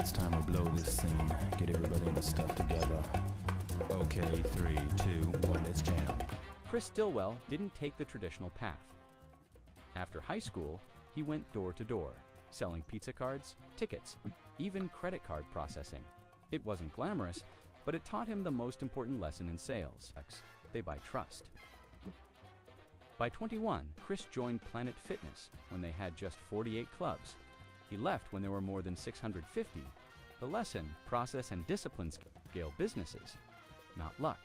It's time to blow this scene. Get everybody in the stuff together. Okay, 3, 2, 1, let's jam. Chris Stillwell didn't take the traditional path. After high school, he went door to door, selling pizza cards, tickets, even credit card processing. It wasn't glamorous, but it taught him the most important lesson in sales. They buy trust. By 21, Chris joined Planet Fitness when they had just 48 clubs. He left when there were more than 650. The lesson, process and discipline scale businesses, not luck.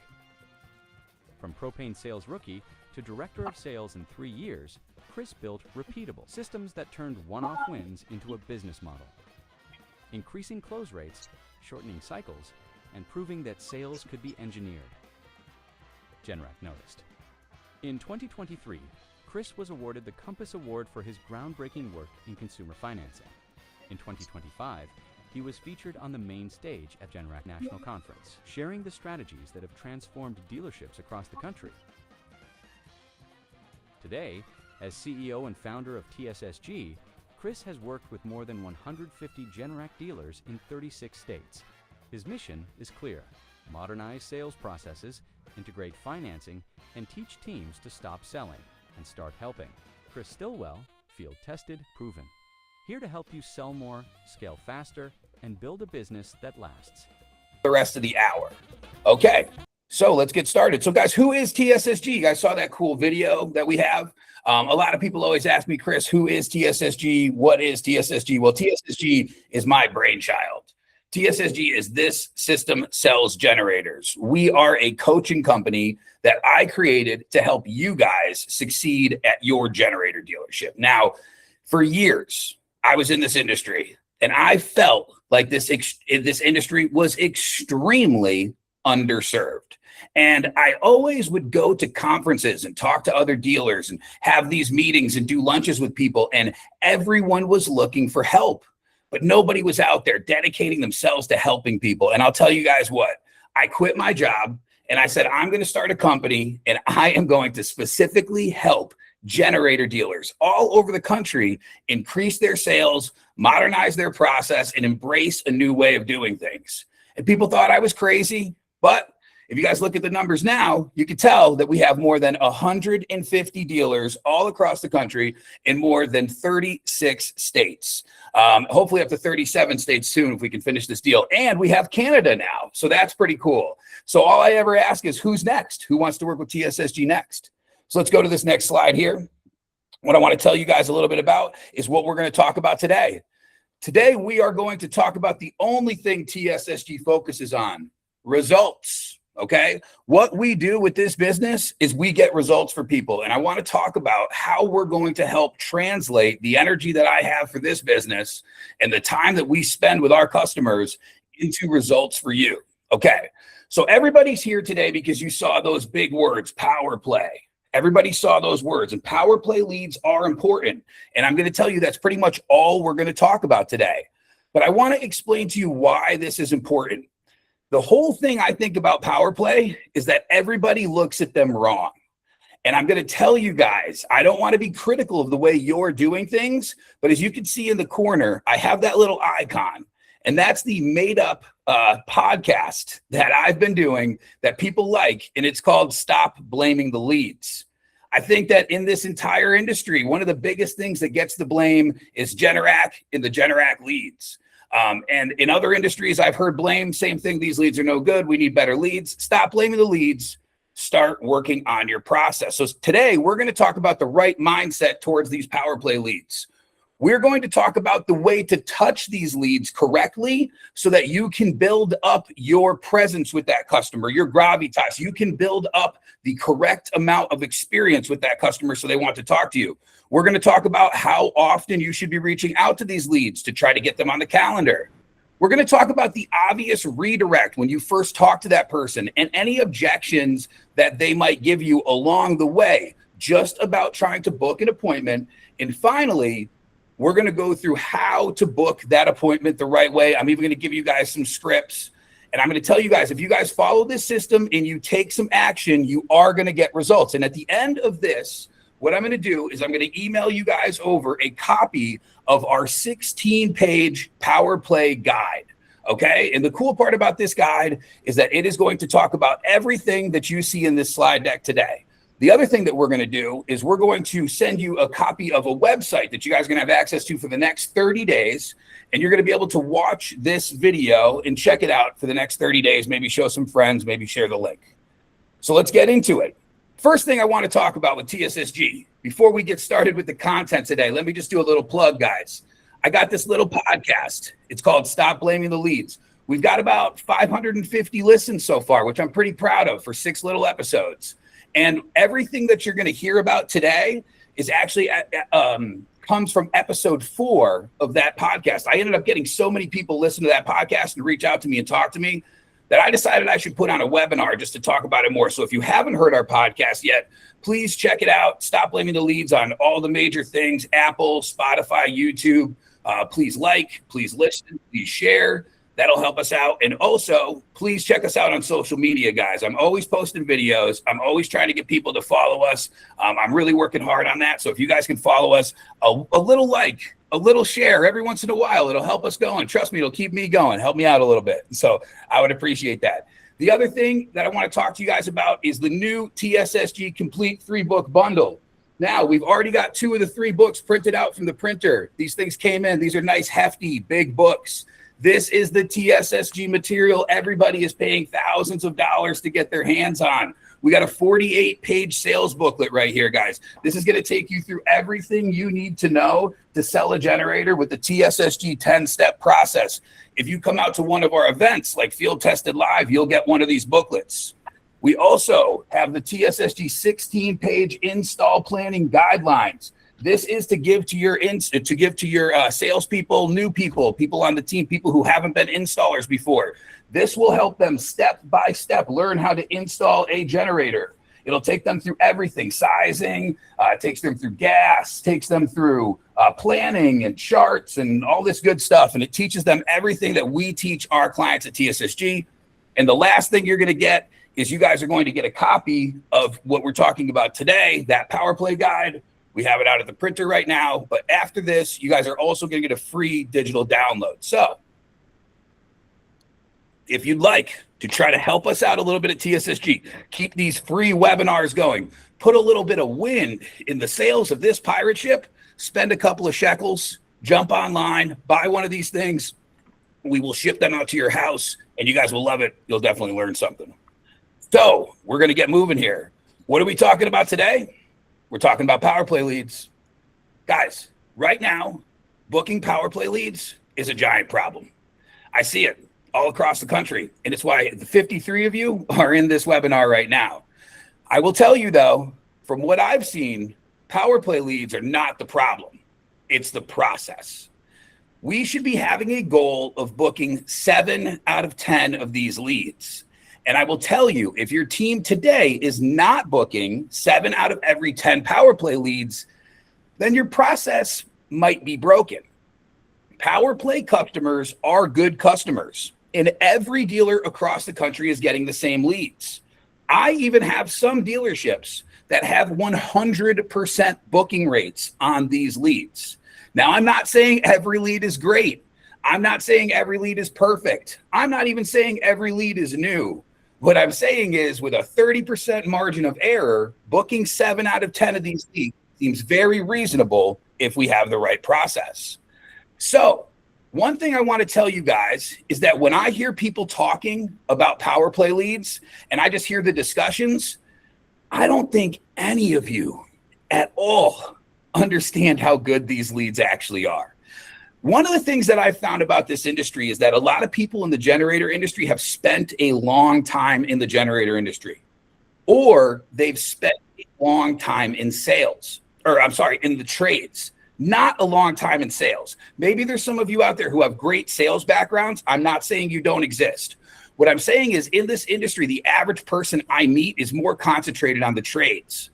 From propane sales rookie to director of sales in 3 years, Chris built repeatable systems that turned one-off wins into a business model, increasing close rates, shortening cycles, and proving that sales could be engineered. Generac noticed. In 2023, Chris was awarded the Compass Award for his groundbreaking work in consumer financing. In 2025, he was featured on the main stage at Generac National Conference, sharing the strategies that have transformed dealerships across the country. Today, as CEO and founder of TSSG, Chris has worked with more than 150 Generac dealers in 36 states. His mission is clear: modernize sales processes, integrate financing, and teach teams to stop selling and start helping. Chris Stillwell, field tested, proven. Here to help you sell more, scale faster, and build a business that lasts. The rest of the hour. Okay, so let's get started. So guys, who is TSSG? You guys saw that cool video that we have? A lot of people always ask me, Chris, who is TSSG? What is TSSG? Well, TSSG is my brainchild. TSSG is This System Sells Generators. We are a coaching company that I created to help you guys succeed at your generator dealership. Now, for years, I was in this industry, and I felt like this industry was extremely underserved. And I always would go to conferences and talk to other dealers and have these meetings and do lunches with people, and everyone was looking for help. But nobody was out there dedicating themselves to helping people. And I'll tell you guys what, I quit my job and I said, I'm going to start a company and I am going to specifically help generator dealers all over the country increase their sales, modernize their process, and embrace a new way of doing things. And people thought I was crazy, but if you guys look at the numbers now, you can tell that we have more than 150 dealers all across the country in more than 36 states. Hopefully up to 37 states soon if we can finish this deal. And we have Canada now, so that's pretty cool. So all I ever ask is, who's next? Who wants to work with TSSG next? So let's go to this next slide here. What I want to tell you guys a little bit about is what we're going to talk about today. Today, we are going to talk about the only thing TSSG focuses on: results. Okay, what we do with this business is we get results for people. And I want to talk about how we're going to help translate the energy that I have for this business and the time that we spend with our customers into results for you. Okay, so everybody's here today because you saw those big words, PowerPlay. Everybody saw those words, and PowerPlay leads are important. And I'm going to tell you that's pretty much all we're going to talk about today. But I want to explain to you why this is important. The whole thing I think about PowerPlay is that everybody looks at them wrong. And I'm going to tell you guys, I don't want to be critical of the way you're doing things, but as you can see in the corner, I have that little icon, and that's the made up podcast that I've been doing that people like, and it's called Stop Blaming the Leads. I think that in this entire industry, one of the biggest things that gets the blame is Generac and the Generac leads. And in other industries, I've heard blame, same thing. These leads are no good. We need better leads. Stop blaming the leads. Start working on your process. So today we're going to talk about the right mindset towards these PowerPlay leads. We're going to talk about the way to touch these leads correctly so that you can build up your presence with that customer, your gravitas. You can build up the correct amount of experience with that customer so they want to talk to you. We're going to talk about how often you should be reaching out to these leads to try to get them on the calendar. We're going to talk about the obvious redirect when you first talk to that person and any objections that they might give you along the way, just about trying to book an appointment. And finally, we're going to go through how to book that appointment the right way. I'm even going to give you guys some scripts. And I'm going to tell you guys, if you guys follow this system and you take some action, you are going to get results. And at the end of this, what I'm going to do is I'm going to email you guys over a copy of our 16-page PowerPlay guide. Okay. And the cool part about this guide is that it is going to talk about everything that you see in this slide deck today. The other thing that we're going to do is we're going to send you a copy of a website that you guys are going to have access to for the next 30 days. And you're going to be able to watch this video and check it out for the next 30 days, maybe show some friends, maybe share the link. So let's get into it. First thing I want to talk about with TSSG, before we get started with the content today, let me just do a little plug, guys. I got this little podcast. It's called Stop Blaming the Leads. We've got about 550 listens so far, which I'm pretty proud of for 6 little episodes. And everything that you're going to hear about today is actually comes from episode 4 of that podcast. I ended up getting so many people listen to that podcast and reach out to me and talk to me that I decided I should put on a webinar just to talk about it more. So if you haven't heard our podcast yet, please check it out. Stop Blaming the Leads on all the major things, Apple, Spotify, YouTube. Please like, please listen, please share. That'll help us out. And also, please check us out on social media, guys. I'm always posting videos. I'm always trying to get people to follow us. I'm really working hard on that. So if you guys can follow us, a little like, a little share every once in a while, it'll help us going. Trust me, it'll keep me going. Help me out a little bit. So I would appreciate that. The other thing that I want to talk to you guys about is the new TSSG Complete 3-book bundle. Now, we've already got 2 of the 3 books printed out from the printer. These things came in. These are nice, hefty, big books. This is the TSSG material everybody is paying thousands of dollars to get their hands on. We got a 48-page sales booklet right here, guys. This is going to take you through everything you need to know to sell a generator with the TSSG 10-step process. If you come out to one of our events like Field Tested Live, you'll get one of these booklets. We also have the TSSG 16-page install planning guidelines. This is to give to your salespeople, new people, people on the team, people who haven't been installers before. This will help them step by step learn how to install a generator. It'll take them through everything, sizing, takes them through gas, takes them through planning and charts and all this good stuff. And it teaches them everything that we teach our clients at TSSG. And the last thing you're going to get is you guys are going to get a copy of what we're talking about today, that PowerPlay guide. We have it out at the printer right now, but after this, you guys are also going to get a free digital download. So if you'd like to try to help us out a little bit at TSSG, keep these free webinars going, put a little bit of wind in the sails of this pirate ship, spend a couple of shekels, jump online, buy one of these things. We will ship them out to your house and you guys will love it. You'll definitely learn something. So we're going to get moving here. What are we talking about today? We're talking about PowerPlay leads. Guys, right now, booking PowerPlay leads is a giant problem. I see it all across the country, and it's why the 53 of you are in this webinar right now. I will tell you, though, from what I've seen, PowerPlay leads are not the problem. It's the process. We should be having a goal of booking 7 out of 10 of these leads. And I will tell you, if your team today is not booking 7 out of every 10 PowerPlay leads, then your process might be broken. PowerPlay customers are good customers, and every dealer across the country is getting the same leads. I even have some dealerships that have 100% booking rates on these leads. Now, I'm not saying every lead is great. I'm not saying every lead is perfect. I'm not even saying every lead is new. What I'm saying is with a 30% margin of error, booking 7 out of 10 of these leads seems very reasonable if we have the right process. So one thing I want to tell you guys is that when I hear people talking about PowerPlay leads and I just hear the discussions, I don't think any of you at all understand how good these leads actually are. One of the things that I've found about this industry is that a lot of people in the generator industry have spent a long time in the generator industry, or they've spent a long time in sales, in the trades, not a long time in sales. Maybe there's some of you out there who have great sales backgrounds. I'm not saying you don't exist. What I'm saying is in this industry, the average person I meet is more concentrated on the trades.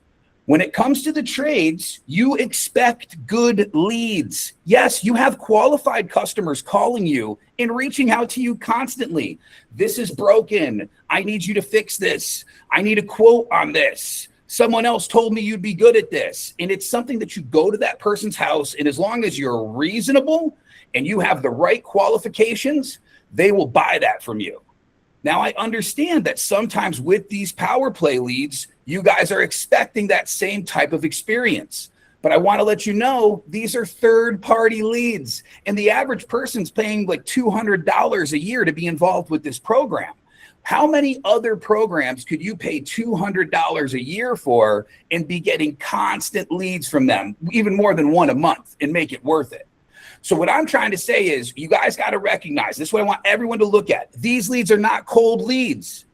When it comes to the trades, you expect good leads. Yes, you have qualified customers calling you and reaching out to you constantly. This is broken. I need you to fix this. I need a quote on this. Someone else told me you'd be good at this. And it's something that you go to that person's house, and as long as you're reasonable and you have the right qualifications, they will buy that from you. Now, I understand that sometimes with these PowerPlay leads, you guys are expecting that same type of experience. But I want to let you know, these are third-party leads, and the average person's paying like $200 a year to be involved with this program. How many other programs could you pay $200 a year for and be getting constant leads from them, even more than one a month, and make it worth it? So what I'm trying to say is you guys got to recognize, this is what I want everyone to look at. These leads are not cold leads.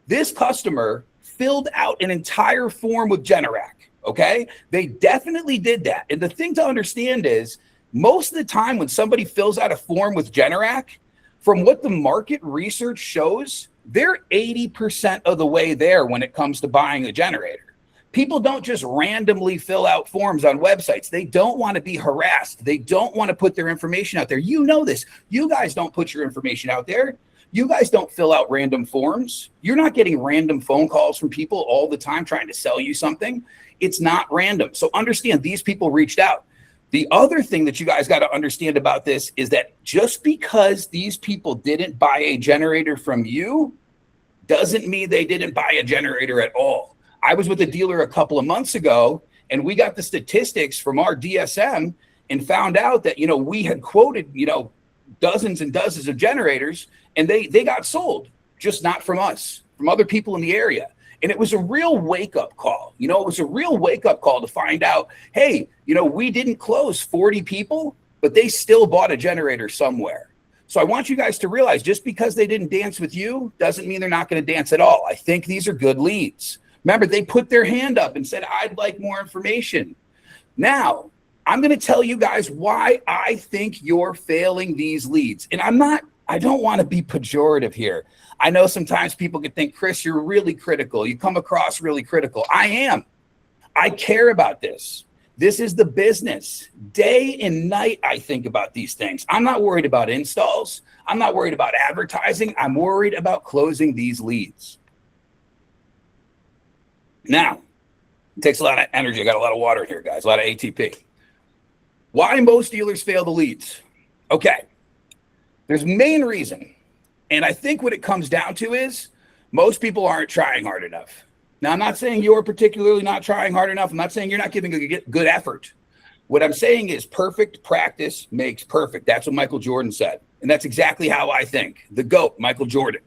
This customer filled out an entire form with Generac, okay? They definitely did that. And the thing to understand is most of the time when somebody fills out a form with Generac, from what the market research shows, they're 80% of the way there when it comes to buying a generator. People don't just randomly fill out forms on websites. They don't want to be harassed. They don't want to put their information out there. You know this. You guys don't put your information out there. You guys don't fill out random forms. You're not getting random phone calls from people all the time trying to sell you something. It's not random. So understand, these people reached out. The other thing that you guys got to understand about this is that just because these people didn't buy a generator from you doesn't mean they didn't buy a generator at all. I was with a dealer a couple of months ago, and we got the statistics from our DSM and found out that, we had quoted, dozens and dozens of generators, and they got sold, just not from us, from other people in the area. And it was a real wake-up call. It was a real wake-up call to find out, hey, we didn't close 40 people, but they still bought a generator somewhere. So I want you guys to realize just because they didn't dance with you doesn't mean they're not going to dance at all. I think these are good leads. Remember, they put their hand up and said, I'd like more information. Now, I'm going to tell you guys why I think you're failing these leads. And I don't want to be pejorative here. I know sometimes people can think, Chris, you're really critical. You come across really critical. I am. I care about this. This is the business. Day and night, I think about these things. I'm not worried about installs. I'm not worried about advertising. I'm worried about closing these leads. Now, it takes a lot of energy. I got a lot of water here, guys, a lot of ATP. Why most dealers fail the leads? Okay, there's a main reason. And I think what it comes down to is most people aren't trying hard enough. Now, I'm not saying you're particularly not trying hard enough. I'm not saying you're not giving a good effort. What I'm saying is perfect practice makes perfect. That's what Michael Jordan said. And that's exactly how I think. The GOAT, Michael Jordan.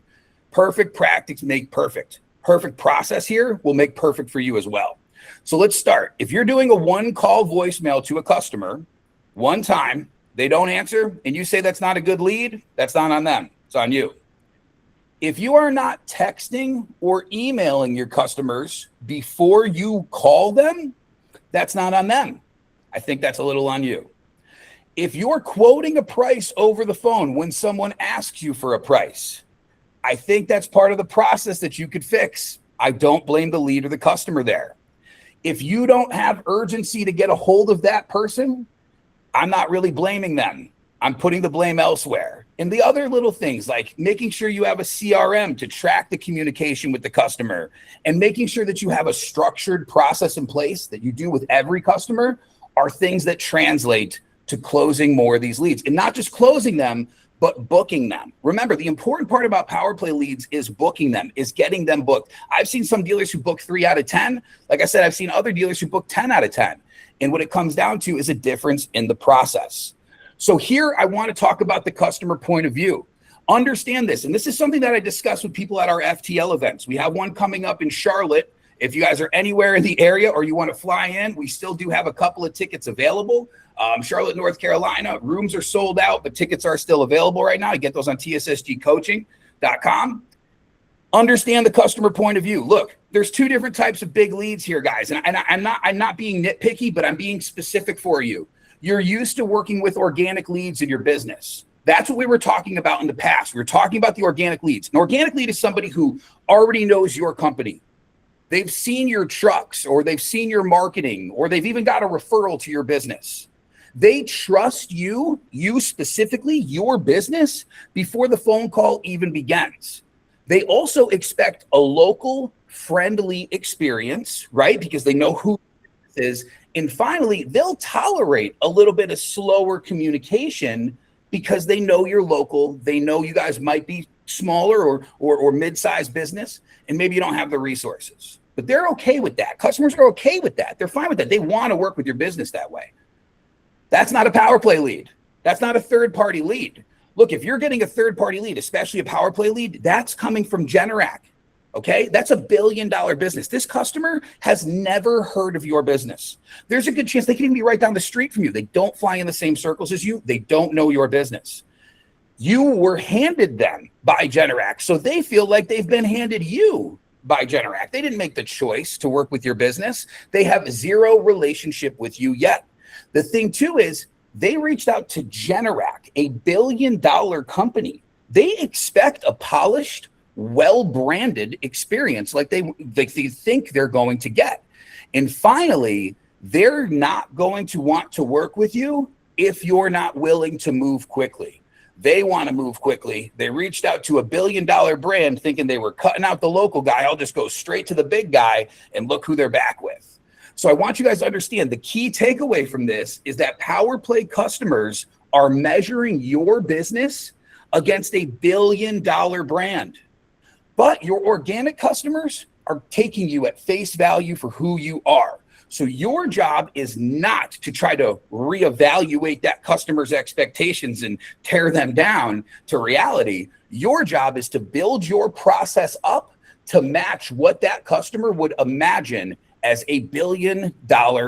Perfect practice make perfect. Perfect process here will make perfect for you as well. So let's start. If you're doing a one-call voicemail to a customer, one time, they don't answer, and you say that's not a good lead, that's not on them. It's on you. If you are not texting or emailing your customers before you call them, that's not on them. I think that's a little on you. If you're quoting a price over the phone when someone asks you for a price, I think that's part of the process that you could fix. I don't blame the lead or the customer there. If you don't have urgency to get a hold of that person, I'm not really blaming them. I'm putting the blame elsewhere. And the other little things like making sure you have a CRM to track the communication with the customer and making sure that you have a structured process in place that you do with every customer are things that translate to closing more of these leads, and not just closing them, but booking them. Remember, the important part about PowerPlay leads is booking them, is getting them booked. I've seen some dealers who book 3 out of 10. Like I said, I've seen other dealers who book 10 out of 10. And what it comes down to is a difference in the process. So here I want to talk about the customer point of view. Understand this, and this is something that I discuss with people at our FTL events. We have one coming up in Charlotte. If you guys are anywhere in the area or you want to fly in, we still do have a couple of tickets available. Charlotte, North Carolina, rooms are sold out, but tickets are still available right now. You get those on TSSGcoaching.com. Understand the customer point of view. Look, there's 2 different types of big leads here, guys. And I'm not being nitpicky, but I'm being specific for you. You're used to working with organic leads in your business. That's what we were talking about in the past. We were talking about the organic leads. An organic lead is somebody who already knows your company. They've seen your trucks, or they've seen your marketing, or they've even got a referral to your business. They trust you specifically, your business, before the phone call even begins. They also expect a local, friendly experience, right? Because they know who this is. And finally, they'll tolerate a little bit of slower communication because they know you're local. They know you guys might be smaller or mid-sized business, and maybe you don't have the resources. But they're okay with that. Customers are okay with that. They're fine with that. They want to work with your business that way. That's not a PowerPlay lead. That's not a third-party lead. Look, if you're getting a third-party lead, especially a PowerPlay lead, that's coming from Generac, okay? That's $1 billion business. This customer has never heard of your business. There's a good chance they can even be right down the street from you. They don't fly in the same circles as you. They don't know your business. You were handed them by Generac, so they feel like they've been handed you by Generac. They didn't make the choice to work with your business. They have zero relationship with you yet. The thing too is they reached out to Generac, $1 billion company. They expect a polished, well-branded experience like they think they're going to get. And finally, they're not going to want to work with you if you're not willing to move quickly. They want to move quickly. They reached out to $1 billion brand thinking they were cutting out the local guy. I'll just go straight to the big guy, and look who they're back with. So I want you guys to understand the key takeaway from this is that PowerPlay customers are measuring your business against $1 billion brand. But your organic customers are taking you at face value for who you are. So your job is not to try to reevaluate that customer's expectations and tear them down to reality. Your job is to build your process up to match what that customer would imagine as $1 billion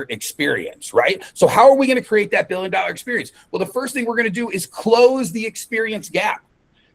experience, right? So how are we going to create that $1 billion experience? Well, the first thing we're going to do is close the experience gap.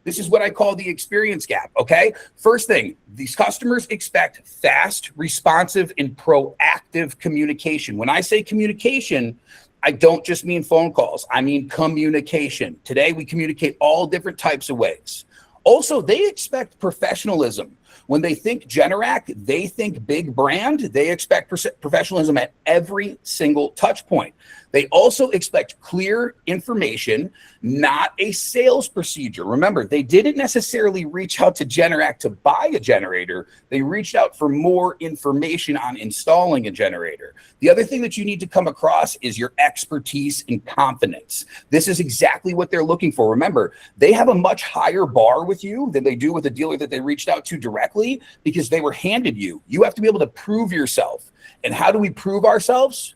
This is what I call the experience gap, okay? First thing, these customers expect fast, responsive, and proactive communication. When I say communication, I don't just mean phone calls. I mean communication. Today, we communicate all different types of ways. Also, they expect professionalism. When they think Generac, they think big brand. They expect professionalism at every single touch point. They also expect clear information, not a sales procedure. Remember, they didn't necessarily reach out to Generac to buy a generator. They reached out for more information on installing a generator. The other thing that you need to come across is your expertise and confidence. This is exactly what they're looking for. Remember, they have a much higher bar with you than they do with a dealer that they reached out to directly because they were handed you. You have to be able to prove yourself. And how do we prove ourselves?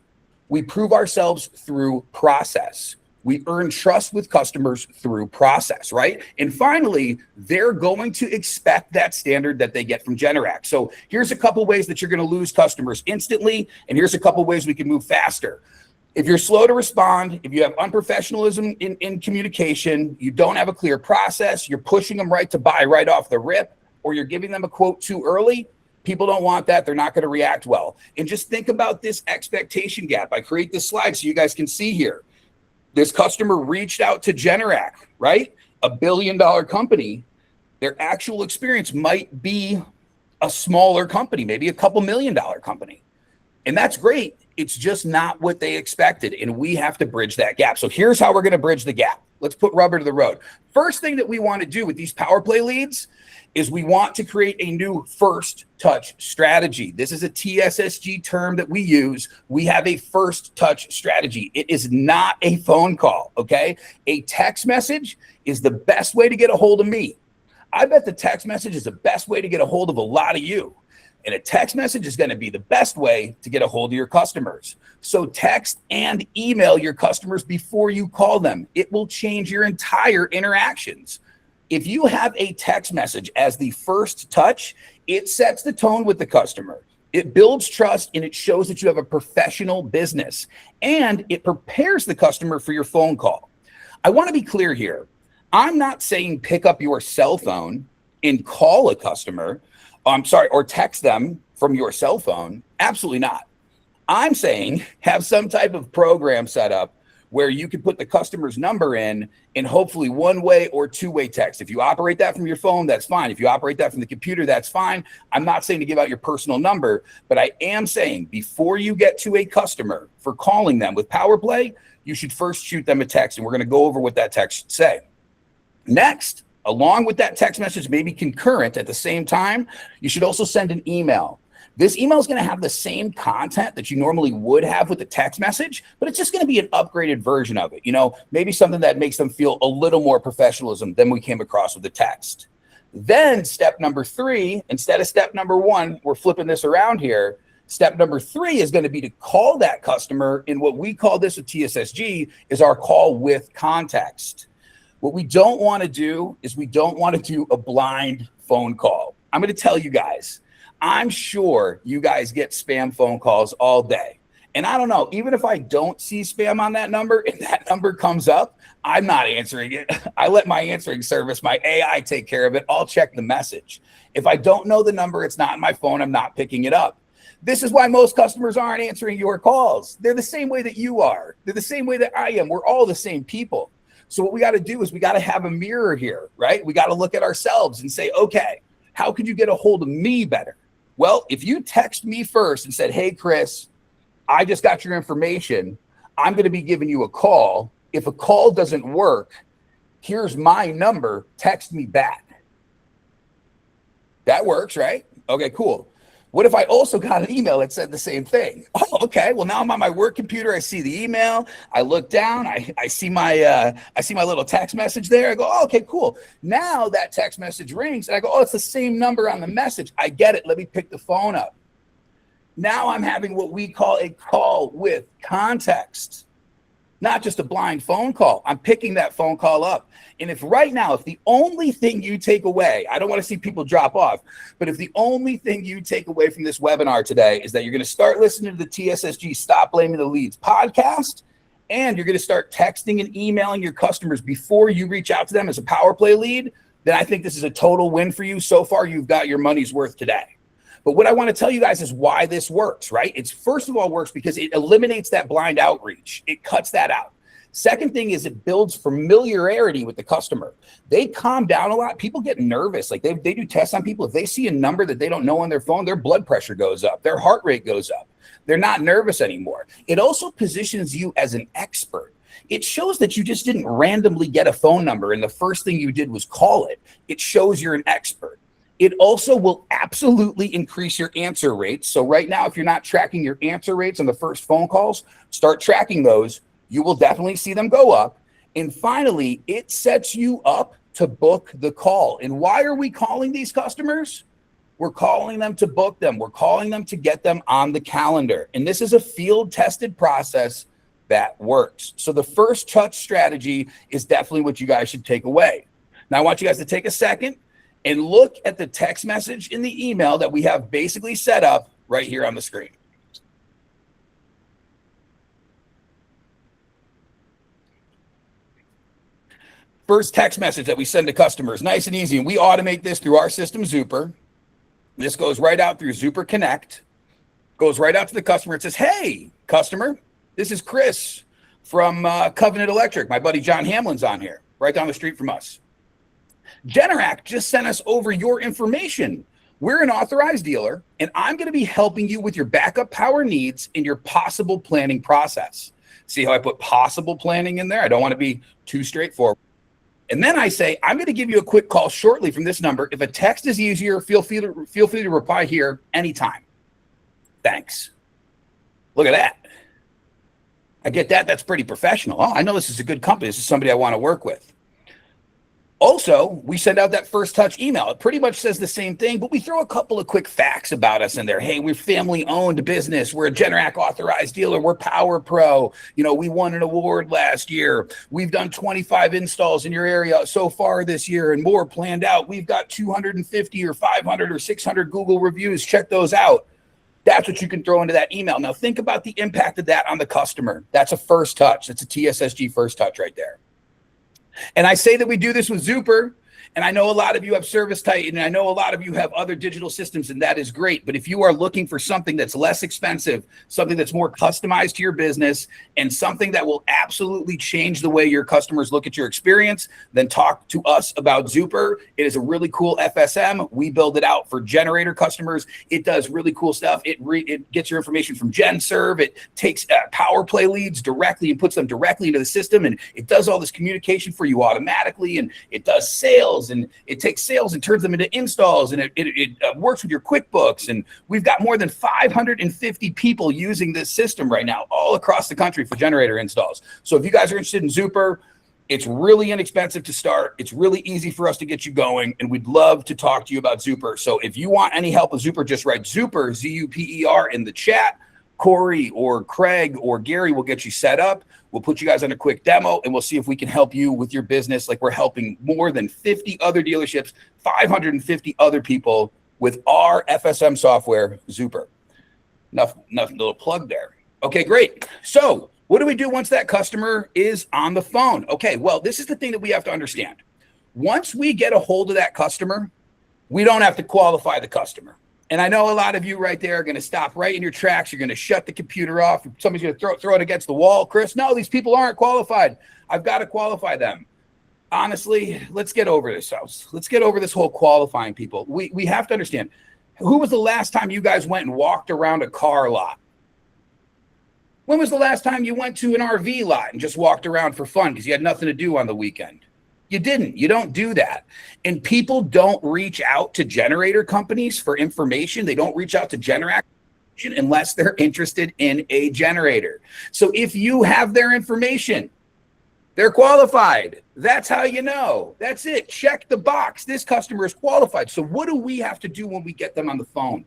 We prove ourselves through process. We earn trust with customers through process, right? And finally, they're going to expect that standard that they get from Generac. So here's a couple ways that you're going to lose customers instantly, and here's a couple ways we can move faster. If you're slow to respond, if you have unprofessionalism in communication, you don't have a clear process, you're pushing them right to buy right off the rip, or you're giving them a quote too early, people don't want that. They're not going to react well. And just think about this expectation gap. I create this slide so you guys can see here. This customer reached out to Generac, right? $1 billion company. Their actual experience might be a smaller company, maybe a couple $1 million company. And that's great. It's just not what they expected. And we have to bridge that gap. So here's how we're going to bridge the gap. Let's put rubber to the road. First thing that we want to do with these PowerPlay leads is we want to create a new first touch strategy. This is a TSSG term that we use. We have a first touch strategy. It is not a phone call, okay? A text message is the best way to get a hold of me. I bet the text message is the best way to get a hold of a lot of you. And a text message is going to be the best way to get a hold of your customers. So text and email your customers before you call them. It will change your entire interactions. If you have a text message as the first touch, it sets the tone with the customer. It builds trust and it shows that you have a professional business, and it prepares the customer for your phone call. I want to be clear here. I'm not saying pick up your cell phone and call a customer, or text them from your cell phone. Absolutely not. I'm saying have some type of program set up where you can put the customer's number in and hopefully one-way or two-way text. If you operate that from your phone, that's fine. If you operate that from the computer, that's fine. I'm not saying to give out your personal number, but I am saying before you get to a customer for calling them with PowerPlay, you should first shoot them a text, and we're going to go over what that text should say. Next, along with that text message, maybe concurrent at the same time, you should also send an email. This email is going to have the same content that you normally would have with the text message, but it's just going to be an upgraded version of it. You know, maybe something that makes them feel a little more professionalism than we came across with the text. Then step number 3, instead of step number 1, we're flipping this around here. Step number 3 is going to be to call that customer in what we call this with TSSG is our call with context. What we don't want to do is we don't want to do a blind phone call. I'm going to tell you guys, I'm sure you guys get spam phone calls all day. And I don't know, even if I don't see spam on that number and that number comes up, I'm not answering it. I let my answering service, my AI, take care of it. I'll check the message. If I don't know the number, it's not on my phone, I'm not picking it up. This is why most customers aren't answering your calls. They're the same way that you are. They're the same way that I am. We're all the same people. So what we got to do is we got to have a mirror here, right? We got to look at ourselves and say, okay, how could you get a hold of me better? Well, if you text me first and said, hey, Chris, I just got your information. I'm going to be giving you a call. If a call doesn't work, here's my number. Text me back. That works, right? Okay, cool. What if I also got an email that said the same thing? Oh, okay. Well, now I'm on my work computer. I see the email. I look down. I see my little text message there. I go, oh, okay, cool. Now that text message rings, and I go, oh, it's the same number on the message. I get it. Let me pick the phone up. Now I'm having what we call a call with context, not just a blind phone call. I'm picking that phone call up. And if right now, if the only thing you take away, I don't want to see people drop off, but if the only thing you take away from this webinar today is that you're going to start listening to the TSSG Stop Blaming the Leads podcast, and you're going to start texting and emailing your customers before you reach out to them as a PowerPlay lead, then I think this is a total win for you. So far, you've got your money's worth today. But what I want to tell you guys is why this works, right? It's first of all works because it eliminates that blind outreach. It cuts that out. Second thing is it builds familiarity with the customer. They calm down a lot. People get nervous. Like they do tests on people. If they see a number that they don't know on their phone, their blood pressure goes up. Their heart rate goes up. They're not nervous anymore. It also positions you as an expert. It shows that you just didn't randomly get a phone number and the first thing you did was call it. It shows you're an expert. It also will absolutely increase your answer rates. So right now, if you're not tracking your answer rates on the first phone calls, start tracking those. You will definitely see them go up. And finally, it sets you up to book the call. And why are we calling these customers? We're calling them to book them. We're calling them to get them on the calendar. And this is a field-tested process that works. So the first touch strategy is definitely what you guys should take away. Now, I want you guys to take a second and look at the text message in the email that we have basically set up right here on the screen. First text message that we send to customers, nice and easy. And we automate this through our system, Zuper. This goes right out through Zuper Connect, goes right out to the customer. It says, hey, customer, this is Chris from Covenant Electric. My buddy John Hamlin's on here, right down the street from us. Generac just sent us over your information. We're an authorized dealer, and I'm going to be helping you with your backup power needs in your possible planning process. See how I put possible planning in there? I don't want to be too straightforward. And then I say, I'm going to give you a quick call shortly from this number. If a text is easier, feel free to reply here anytime. Thanks. Look at that. I get that. That's pretty professional. Oh, I know this is a good company. This is somebody I want to work with. Also, we send out that first touch email. It pretty much says the same thing, but we throw a couple of quick facts about us in there. Hey, we're family-owned business. We're a Generac authorized dealer. We're Power Pro. You know, we won an award last year. We've done 25 installs in your area so far this year and more planned out. We've got 250 or 500 or 600 Google reviews. Check those out. That's what you can throw into that email. Now, think about the impact of that on the customer. That's a first touch. That's a TSSG first touch right there. And I say that we do this with Zuper, and I know a lot of you have Service Titan, and I know a lot of you have other digital systems, and that is great. But if you are looking for something that's less expensive, something that's more customized to your business, and something that will absolutely change the way your customers look at your experience, then talk to us about Zuper. It is a really cool FSM. We build it out for generator customers. It does really cool stuff. It gets your information from GenServe. It takes PowerPlay leads directly and puts them directly into the system, and it does all this communication for you automatically, and it does sales. sales, and it takes sales and turns them into installs, and it works with your QuickBooks. And we've got more than 550 people using this system right now all across the country for generator installs. So if you guys are interested in Zuper, it's really inexpensive to start. It's really easy for us to get you going, and we'd love to talk to you about Zuper. So if you want any help with Zuper, just write Zuper, Z-U-P-E-R, in the chat. Corey or Craig or Gary will get you set up. We'll put you guys on a quick demo, and we'll see if we can help you with your business like we're helping more than 50 other dealerships, 550 other people with our FSM software, Zuper. Enough little plug there. Okay, great. So what do we do once that customer is on the phone? Okay, well, this is the thing that we have to understand. Once we get a hold of that customer, we don't have to qualify the customer. And I know a lot of you right there are going to stop right in your tracks. You're going to shut the computer off. Somebody's going to throw it against the wall. Chris, no, these people aren't qualified. I've got to qualify them. Honestly, let's get over this house. Let's get over this whole qualifying people. We have to understand, who was the last time you guys went and walked around a car lot? When was the last time you went to an RV lot and just walked around for fun because you had nothing to do on the weekend? You didn't. You don't do that. And people don't reach out to generator companies for information. They don't reach out to Generac unless they're interested in a generator. So if you have their information, they're qualified. That's how you know. That's it. Check the box. This customer is qualified. So what do we have to do when we get them on the phone?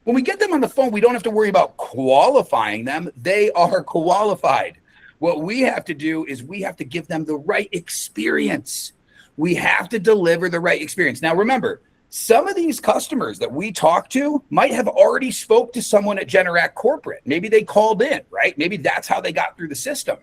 When we get them on the phone, we don't have to worry about qualifying them. They are qualified. What we have to do is we have to give them the right experience. We have to deliver the right experience. Now, remember, some of these customers that we talk to might have already spoke to someone at Generac corporate. Maybe they called in, right? Maybe that's how they got through the system.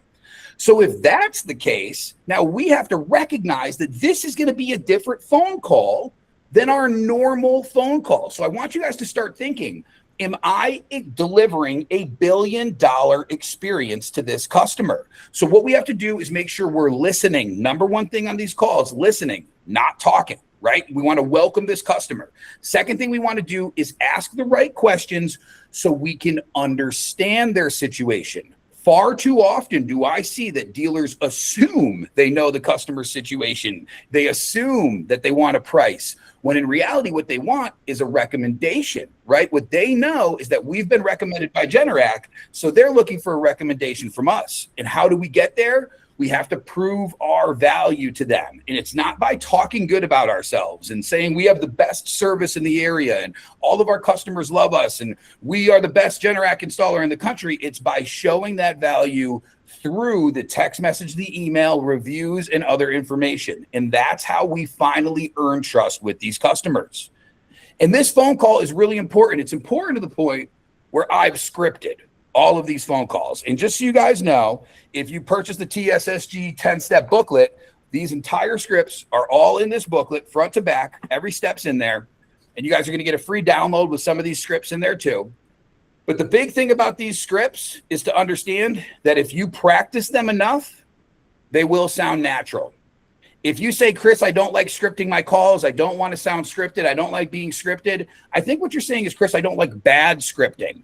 So if that's the case, now we have to recognize that this is going to be a different phone call than our normal phone call. So I want you guys to start thinking, am I delivering $1 billion experience to this customer? So what we have to do is make sure we're listening. Number one thing on these calls, listening, not talking, right? We want to welcome this customer. Second thing we want to do is ask the right questions so we can understand their situation. Far too often do I see that dealers assume they know the customer's situation. They assume that they want a price, when in reality, what they want is a recommendation, right? What they know is that we've been recommended by Generac, so they're looking for a recommendation from us. And how do we get there? We have to prove our value to them. And it's not by talking good about ourselves and saying we have the best service in the area and all of our customers love us and we are the best Generac installer in the country. It's by showing that value through the text message, the email, reviews, and other information. And that's how we finally earn trust with these customers. And this phone call is really important. It's important to the point where I've scripted all of these phone calls. And just so you guys know, if you purchase the TSSG 10-step booklet, these entire scripts are all in this booklet, front to back. Every step's in there. And you guys are going to get a free download with some of these scripts in there too. But the big thing about these scripts is to understand that if you practice them enough, they will sound natural. If you say, Chris, I don't like scripting my calls, I don't want to sound scripted, I don't like being scripted, I think what you're saying is, Chris, I don't like bad scripting.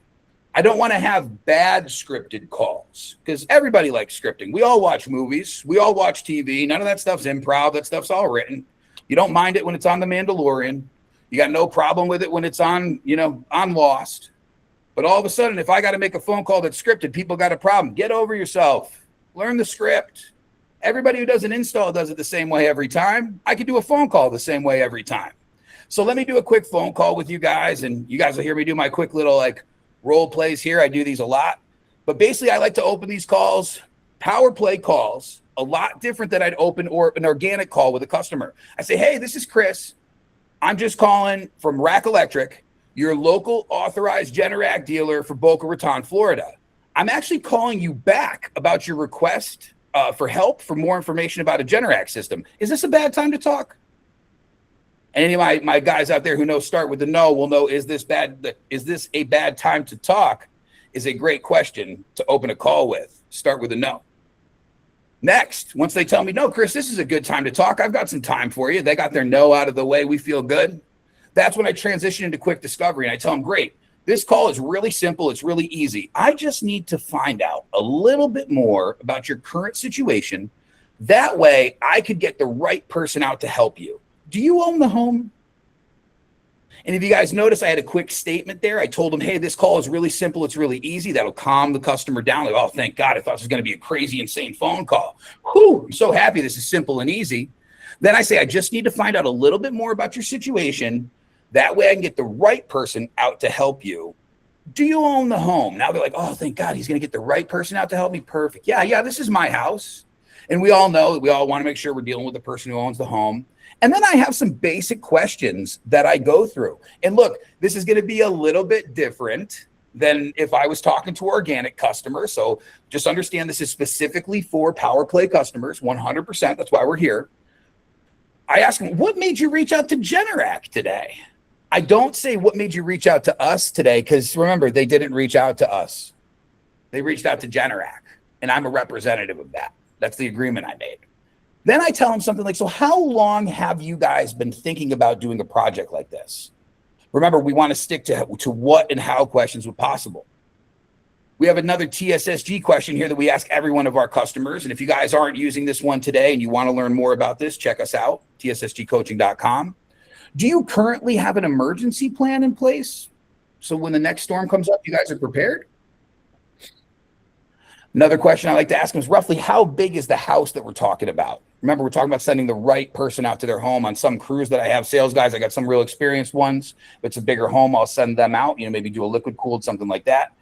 I don't want to have bad scripted calls because everybody likes scripting. We all watch movies. We all watch TV. None of that stuff's improv. That stuff's all written. You don't mind it when it's on The Mandalorian. You got no problem with it when it's on, on Lost. But all of a sudden, if I got to make a phone call that's scripted, people got a problem. Get over yourself. Learn the script. Everybody who does an install does it the same way every time. I could do a phone call the same way every time. So let me do a quick phone call with you guys, and you guys will hear me do my quick little role plays here. I do these a lot. But basically, I like to open these calls, PowerPlay calls, a lot different than I'd open an organic call with a customer. I say, hey, this is Chris. I'm just calling from Rack Electric, your local authorized Generac dealer for Boca Raton, Florida. I'm actually calling you back about your request for help, for more information about a Generac system. Is this a bad time to talk? And any of my guys out there who know start with the no will know, is this a bad time to talk? Is a great question to open a call with. Start with a no. Next, once they tell me, no, Chris, this is a good time to talk. I've got some time for you. They got their no out of the way. We feel good. That's when I transition into quick discovery. And I tell them, great, this call is really simple. It's really easy. I just need to find out a little bit more about your current situation, That way I could get the right person out to help you. Do you own the home? And if you guys notice, I had a quick statement there. I told them, hey, this call is really simple. It's really easy. That'll calm the customer down. Like, oh, thank God. I thought this was going to be a crazy, insane phone call. Whew, I'm so happy this is simple and easy. Then I say, I just need to find out a little bit more about your situation. That way I can get the right person out to help you. Do you own the home? Now they're like, oh, thank God, he's going to get the right person out to help me. Perfect. Yeah, this is my house. And we all know that we all want to make sure we're dealing with the person who owns the home. And then I have some basic questions that I go through. And look, this is going to be a little bit different than if I was talking to organic customers. So just understand this is specifically for PowerPlay customers, 100%. That's why we're here. I ask them, what made you reach out to Generac today? I don't say what made you reach out to us today, because remember, they didn't reach out to us. They reached out to Generac, and I'm a representative of that. That's the agreement I made. Then I tell them something like, so how long have you guys been thinking about doing a project like this? Remember, we want to stick to what and how questions when possible. We have another TSSG question here that we ask every one of our customers. And if you guys aren't using this one today and you want to learn more about this, check us out, tssgcoaching.com. Do you currently have an emergency plan in place? So when the next storm comes up, you guys are prepared? Another question I like to ask them is roughly how big is the house that we're talking about? Remember, we're talking about sending the right person out to their home. On some crews that I have sales guys, I got some real experienced ones. If it's a bigger home, I'll send them out, maybe do a liquid cooled, something like that.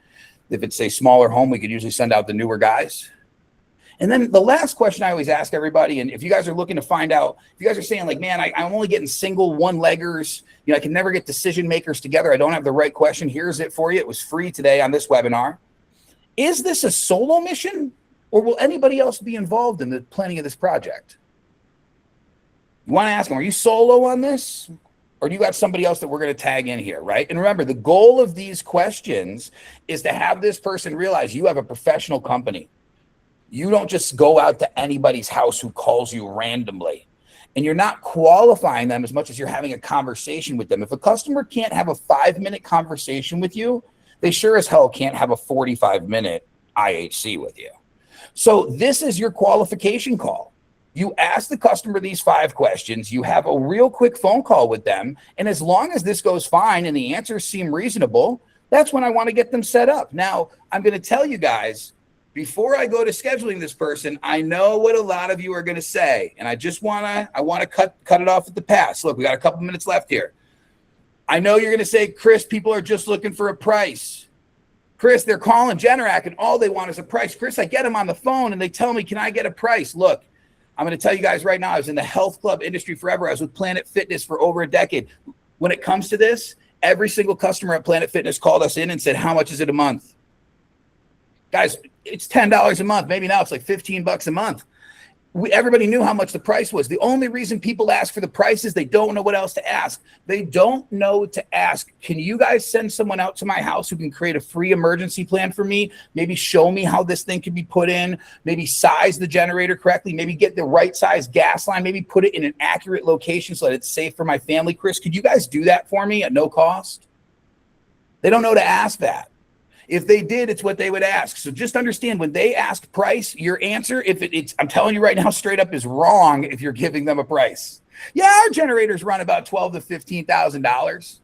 If it's a smaller home, we could usually send out the newer guys. And then the last question I always ask everybody, and if you guys are looking to find out, if you guys are saying like, man, I'm only getting single one-leggers, I can never get decision makers together. I don't have the right question. Here's it for you. It was free today on this webinar. Is this a solo mission, or will anybody else be involved in the planning of this project? You want to ask them, are you solo on this? Or do you got somebody else that we're going to tag in here, right? And remember, the goal of these questions is to have this person realize you have a professional company. You don't just go out to anybody's house who calls you randomly. And you're not qualifying them as much as you're having a conversation with them. If a customer can't have a 5-minute conversation with you, they sure as hell can't have a 45-minute IHC with you. So this is your qualification call. You ask the customer these 5 questions. You have a real quick phone call with them. And as long as this goes fine and the answers seem reasonable, that's when I want to get them set up. Now, I'm going to tell you guys, before I go to scheduling this person, I know what a lot of you are going to say. And I want to cut it off at the pass. Look, we got a couple minutes left here. I know you're going to say, Chris, people are just looking for a price. Chris, they're calling Generac and all they want is a price. Chris, I get them on the phone and they tell me, can I get a price? Look, I'm going to tell you guys right now, I was in the health club industry forever. I was with Planet Fitness for over a decade. When it comes to this, every single customer at Planet Fitness called us in and said, how much is it a month? Guys, it's $10 a month. Maybe now it's like $15 a month. Everybody knew how much the price was. The only reason people ask for the price is they don't know what else to ask. They don't know to ask, can you guys send someone out to my house who can create a free emergency plan for me? Maybe show me how this thing can be put in, maybe size the generator correctly, maybe get the right size gas line, maybe put it in an accurate location so that it's safe for my family. Chris, could you guys do that for me at no cost? They don't know to ask that. If they did, it's what they would ask. So just understand when they ask price, your answer, if it's, I'm telling you right now, straight up is wrong if you're giving them a price. Yeah, our generators run about $12,000 to $15,000.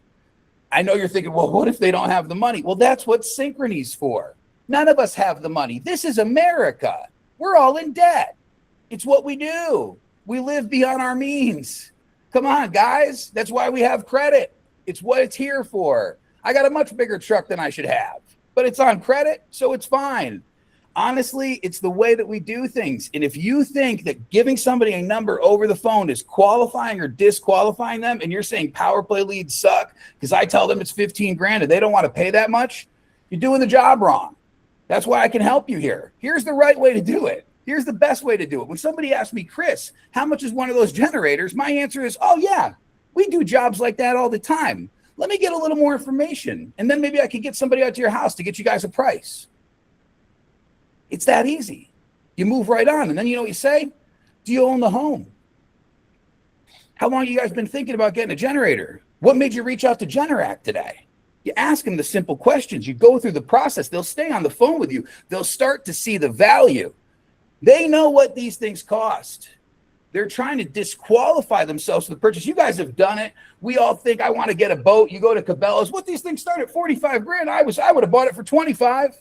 I know you're thinking, well, what if they don't have the money? Well, that's what Synchrony's for. None of us have the money. This is America. We're all in debt. It's what we do. We live beyond our means. Come on, guys. That's why we have credit. It's what it's here for. I got a much bigger truck than I should have, but it's on credit, so it's fine. Honestly, it's the way that we do things. And if you think that giving somebody a number over the phone is qualifying or disqualifying them, and you're saying PowerPlay leads suck because I tell them it's 15 grand and they don't want to pay that much, you're doing the job wrong. That's why I can help you here. Here's the right way to do it. Here's the best way to do it. When somebody asks me, Chris, how much is one of those generators? My answer is, oh yeah, we do jobs like that all the time. Let me get a little more information. And then maybe I could get somebody out to your house to get you guys a price. It's that easy. You move right on. And then you know what you say? Do you own the home? How long have you guys been thinking about getting a generator? What made you reach out to Generac today? You ask them the simple questions. You go through the process. They'll stay on the phone with you. They'll start to see the value. They know what these things cost. They're trying to disqualify themselves from the purchase. You guys have done it. We all think, I want to get a boat. You go to Cabela's. What, these things start at 45 grand? I would have bought it for 25.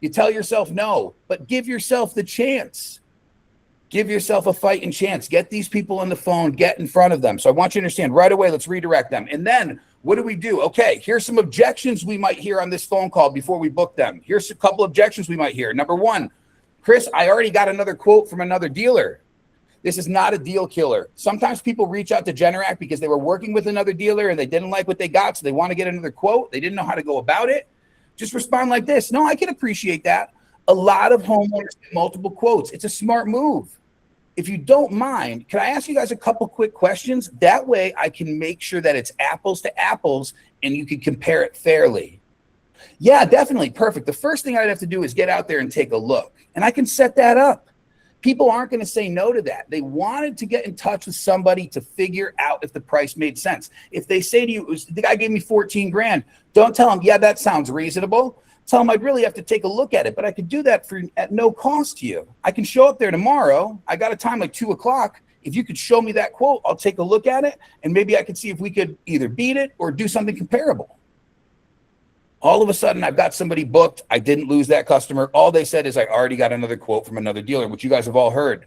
You tell yourself no, but give yourself the chance. Give yourself a fighting chance. Get these people on the phone. Get in front of them. So I want you to understand right away. Let's redirect them. And then what do we do? Okay, here's some objections we might hear on this phone call before we book them. Here's a couple objections we might hear. Number one, Chris, I already got another quote from another dealer. This is not a deal killer. Sometimes people reach out to Generac because they were working with another dealer and they didn't like what they got, so they want to get another quote. They didn't know how to go about it. Just respond like this. No, I can appreciate that. A lot of homeowners get multiple quotes. It's a smart move. If you don't mind, can I ask you guys a couple quick questions? That way I can make sure that it's apples to apples and you can compare it fairly. Yeah, definitely. Perfect. The first thing I'd have to do is get out there and take a look, and I can set that up. People aren't going to say no to that. They wanted to get in touch with somebody to figure out if the price made sense. If they say to you, the guy gave me 14 grand, don't tell them, yeah, that sounds reasonable. Tell them I'd really have to take a look at it, but I could do that at no cost to you. I can show up there tomorrow. I got a time like 2 o'clock. If you could show me that quote, I'll take a look at it, and maybe I could see if we could either beat it or do something comparable. All of a sudden, I've got somebody booked. I didn't lose that customer. All they said is I already got another quote from another dealer, which you guys have all heard.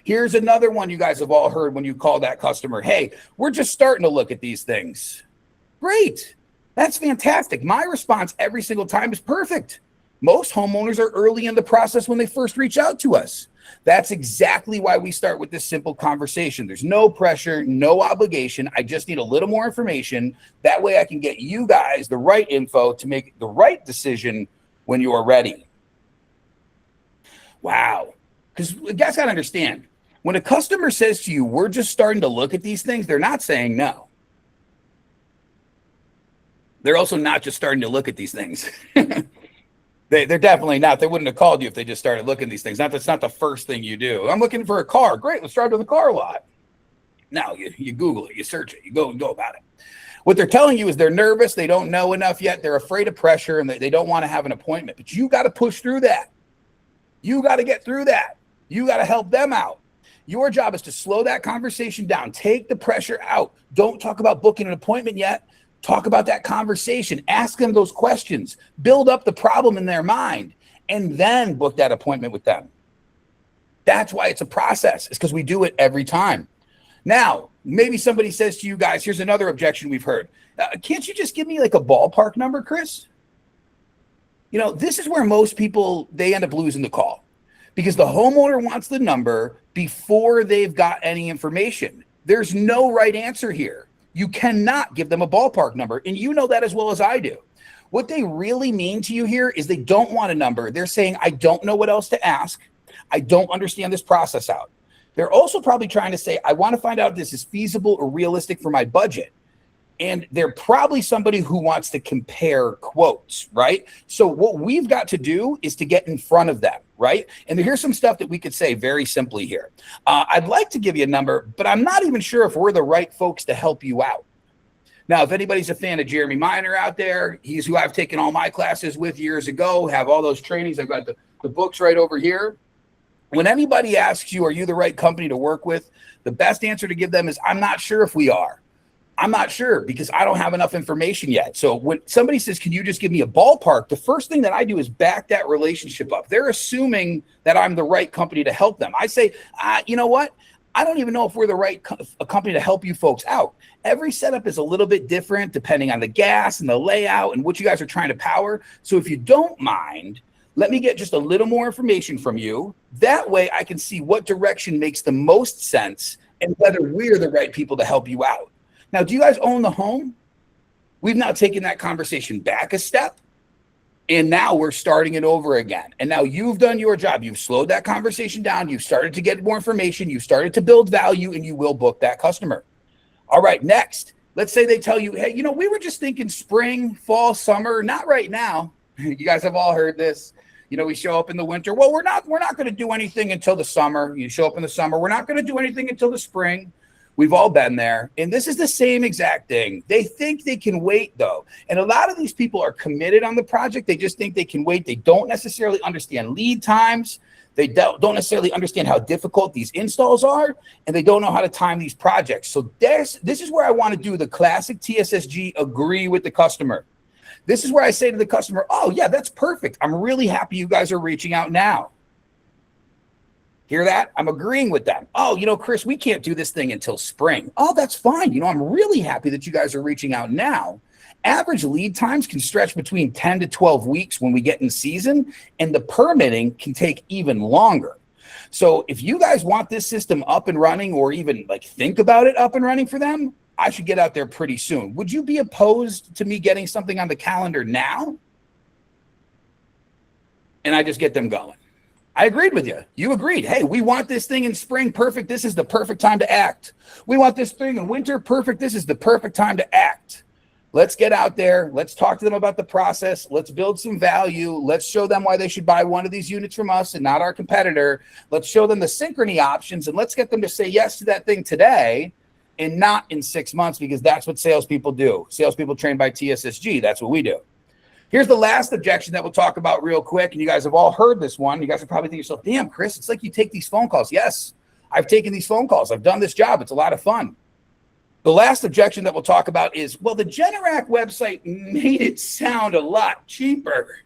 Here's another one you guys have all heard when you call that customer. Hey, we're just starting to look at these things. Great. That's fantastic. My response every single time is perfect. Most homeowners are early in the process when they first reach out to us. That's exactly why we start with this simple conversation. There's no pressure, no obligation. I just need a little more information. That way I can get you guys the right info to make the right decision when you are ready. Wow. Because you guys got to understand, when a customer says to you, we're just starting to look at these things, they're not saying no. They're also not just starting to look at these things. They're definitely not. They wouldn't have called you if they just started looking at these things. That's not the first thing you do. I'm looking for a car. Great, let's drive to the car lot. No, you Google it, you search it, you go about it. What they're telling you is they're nervous, they don't know enough yet, they're afraid of pressure, and they don't want to have an appointment. But you got to push through that. You got to get through that. You got to help them out. Your job is to slow that conversation down. Take the pressure out. Don't talk about booking an appointment yet. Talk about that conversation. Ask them those questions. Build up the problem in their mind, and then book that appointment with them. That's why it's a process. It's because we do it every time. Now, maybe somebody says to you guys, here's another objection we've heard. Can't you just give me like a ballpark number, Chris? You know, this is where most people, they end up losing the call because the homeowner wants the number before they've got any information. There's no right answer here. You cannot give them a ballpark number, and you know that as well as I do. What they really mean to you here is they don't want a number. They're saying, I don't know what else to ask. I don't understand this process out. They're also probably trying to say, I want to find out if this is feasible or realistic for my budget. And they're probably somebody who wants to compare quotes, right? So what we've got to do is to get in front of them, right? And here's some stuff that we could say very simply here. I'd like to give you a number, but I'm not even sure if we're the right folks to help you out. Now, if anybody's a fan of Jeremy Miner out there, he's who I've taken all my classes with years ago, have all those trainings. I've got the books right over here. When anybody asks you, are you the right company to work with? The best answer to give them is, I'm not sure if we are. I'm not sure because I don't have enough information yet. So when somebody says, can you just give me a ballpark? The first thing that I do is back that relationship up. They're assuming that I'm the right company to help them. I say, you know what? I don't even know if we're the right company to help you folks out. Every setup is a little bit different depending on the gas and the layout and what you guys are trying to power. So if you don't mind, let me get just a little more information from you. That way I can see what direction makes the most sense and whether we're the right people to help you out. Now, do you guys own the home? We've now taken that conversation back a step, and now we're starting it over again. And now you've done your job. You've slowed that conversation down. You've started to get more information. You've started to build value, and you will book that customer. All right, next, let's say they tell you, hey, you know, we were just thinking spring, fall, summer, not right now. You guys have all heard this. You know, we show up in the winter. Well, we're not going to do anything until the summer. You show up in the summer. We're not going to do anything until the spring. We've all been there. And this is the same exact thing. They think they can wait, though. And a lot of these people are committed on the project. They just think they can wait. They don't necessarily understand lead times. They don't necessarily understand how difficult these installs are, and they don't know how to time these projects. So this is where I want to do the classic TSSG, agree with the customer. This is where I say to the customer, oh yeah, that's perfect. I'm really happy you guys are reaching out now. Hear that? I'm agreeing with them. Oh, Chris, we can't do this thing until spring. Oh, that's fine. I'm really happy that you guys are reaching out now. Average lead times can stretch between 10 to 12 weeks when we get in season, and the permitting can take even longer. So if you guys want this system up and running, or even like think about it up and running for them, I should get out there pretty soon. Would you be opposed to me getting something on the calendar now? And I just get them going. I agreed with you. You agreed. Hey, we want this thing in spring. Perfect. This is the perfect time to act. We want this thing in winter. Perfect. This is the perfect time to act. Let's get out there. Let's talk to them about the process. Let's build some value. Let's show them why they should buy one of these units from us and not our competitor. Let's show them the synchrony options, and let's get them to say yes to that thing today and not in 6 months, because that's what salespeople do. Salespeople trained by TSSG. That's what we do. Here's the last objection that we'll talk about real quick. And you guys have all heard this one. You guys are probably thinking to yourself, damn, Chris, it's like you take these phone calls. Yes, I've taken these phone calls. I've done this job. It's a lot of fun. The last objection that we'll talk about is, well, the Generac website made it sound a lot cheaper.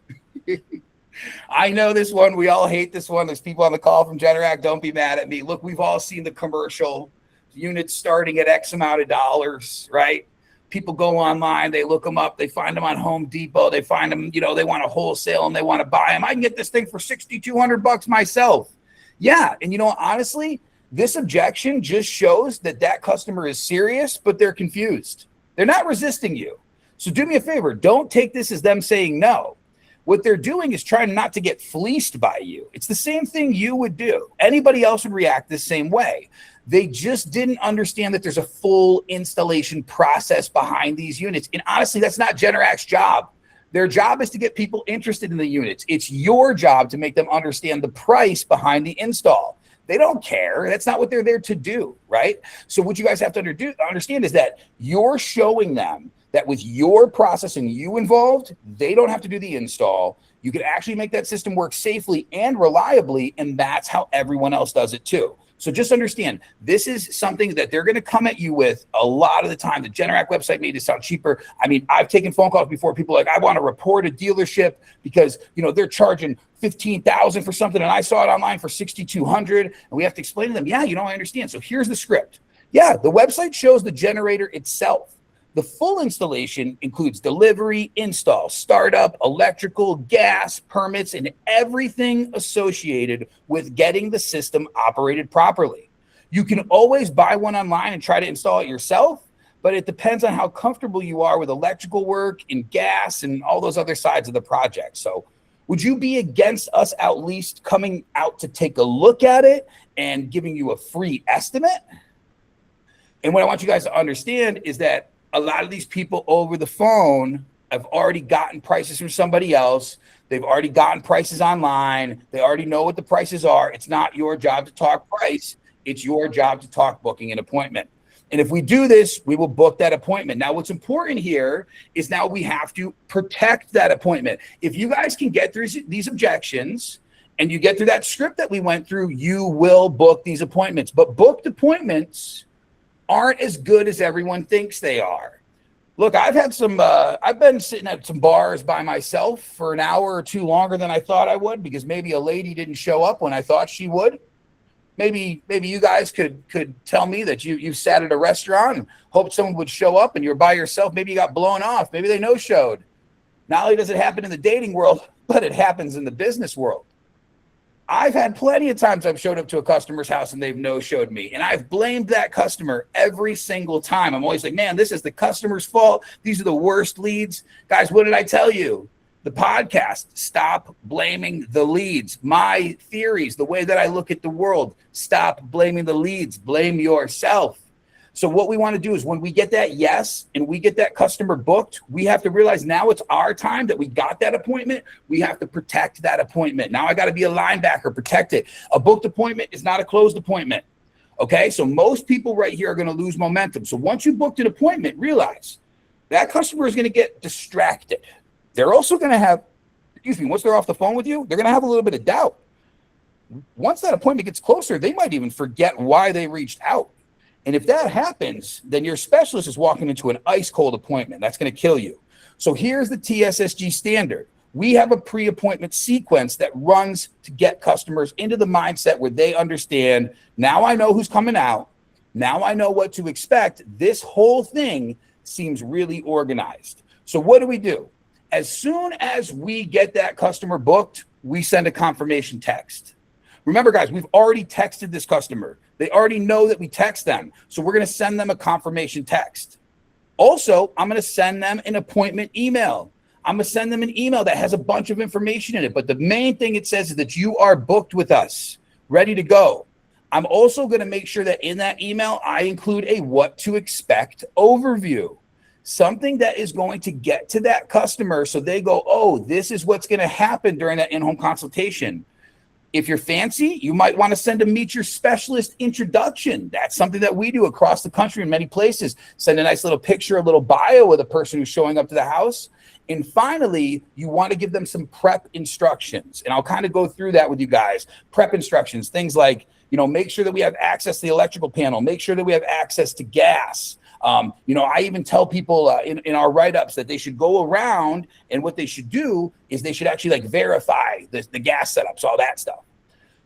I know this one. We all hate this one. There's people on the call from Generac. Don't be mad at me. Look, we've all seen the commercial. Units starting at X amount of dollars, right? People go online, they look them up, they find them on Home Depot, they find them, they want to wholesale and they want to buy them. I can get this thing for $6,200 myself. Yeah, and honestly, this objection just shows that customer is serious, but they're confused. They're not resisting you. So do me a favor, don't take this as them saying no. What they're doing is trying not to get fleeced by you. It's the same thing you would do. Anybody else would react the same way. They just didn't understand that there's a full installation process behind these units. And honestly, that's not Generac's job. Their job is to get people interested in the units. It's your job to make them understand the price behind the install. They don't care. That's not what they're there to do, right? So what you guys have to understand is that you're showing them that with your process and you involved, they don't have to do the install. You can actually make that system work safely and reliably, and that's how everyone else does it too. So just understand, this is something that they're going to come at you with a lot of the time. The Generac website made it sound cheaper. I mean, I've taken phone calls before. People are like, I want to report a dealership because, they're charging $15,000 for something, and I saw it online for $6,200. And we have to explain to them, yeah, I understand. So here's the script. Yeah, the website shows the generator itself. The full installation includes delivery, install, startup, electrical, gas, permits, and everything associated with getting the system operated properly. You can always buy one online and try to install it yourself, but it depends on how comfortable you are with electrical work and gas and all those other sides of the project. So would you be against us at least coming out to take a look at it and giving you a free estimate? And what I want you guys to understand is that a lot of these people over the phone have already gotten prices from somebody else. They've already gotten prices online. They already know what the prices are. It's not your job to talk price. It's your job to talk booking an appointment. And if we do this, we will book that appointment. Now, what's important here is now we have to protect that appointment. If you guys can get through these objections and you get through that script that we went through, you will book these appointments. But booked appointments aren't as good as everyone thinks they are. Look, I've been sitting at some bars by myself for an hour or two longer than I thought I would, because maybe a lady didn't show up when I thought she would. Maybe you guys could tell me that you sat at a restaurant and hoped someone would show up and you're by yourself. Maybe you got blown off. Maybe they no-showed. Not only does it happen in the dating world, but it happens in the business world. I've had plenty of times I've showed up to a customer's house and they've no-showed me. And I've blamed that customer every single time. I'm always like, man, this is the customer's fault. These are the worst leads. Guys, what did I tell you? The podcast, stop blaming the leads. My theories, the way that I look at the world, stop blaming the leads. Blame yourself. So what we want to do is when we get that yes and we get that customer booked, we have to realize now it's our time that we got that appointment. We have to protect that appointment. Now I got to be a linebacker, protect it. A booked appointment is not a closed appointment. Okay, so most people right here are going to lose momentum. So once you booked an appointment, realize that customer is going to get distracted. They're also going to have, once they're off the phone with you, they're going to have a little bit of doubt. once that appointment gets closer, they might even forget why they reached out. And if that happens, then your specialist is walking into an ice cold appointment. That's going to kill you. So here's the TSSG standard. We have a pre-appointment sequence that runs to get customers into the mindset where they understand, now I know who's coming out. Now I know what to expect. This whole thing seems really organized. So what do? As soon as we get that customer booked, we send a confirmation text. Remember, guys, we've already texted this customer. They already know that we text them. So we're going to send them a confirmation text. Also, I'm going to send them an appointment email. I'm going to send them an email that has a bunch of information in it. But the main thing it says is that you are booked with us, ready to go. I'm also going to make sure that in that email, I include a what to expect overview, something that is going to get to that customer so they go, oh, this is what's going to happen during that in-home consultation. If you're fancy, you might want to send a meet your specialist introduction. That's something that we do across the country in many places. Send a nice little picture, a little bio of the person who's showing up to the house. And finally, you want to give them some prep instructions. And I'll kind of go through that with you guys. Prep instructions, things like, make sure that we have access to the electrical panel. Make sure that we have access to gas. I even tell people in our write-ups that they should go around, and what they should do is they should actually verify the gas setups, all that stuff.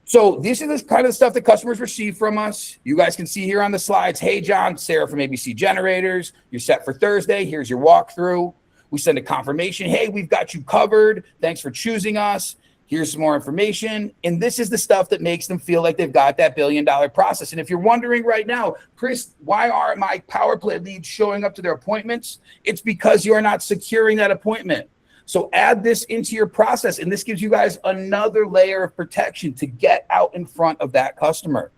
So this is the kind of stuff that customers receive from us. You guys can see here on the slides, hey, John, Sarah from ABC Generators, you're set for Thursday. Here's your walkthrough. We send a confirmation. Hey, we've got you covered. Thanks for choosing us. Here's some more information. And this is the stuff that makes them feel like they've got that $1 billion process. And if you're wondering right now, Chris, why aren't my PowerPlay leads showing up to their appointments? It's because you're not securing that appointment. So add this into your process. And this gives you guys another layer of protection to get out in front of that customer.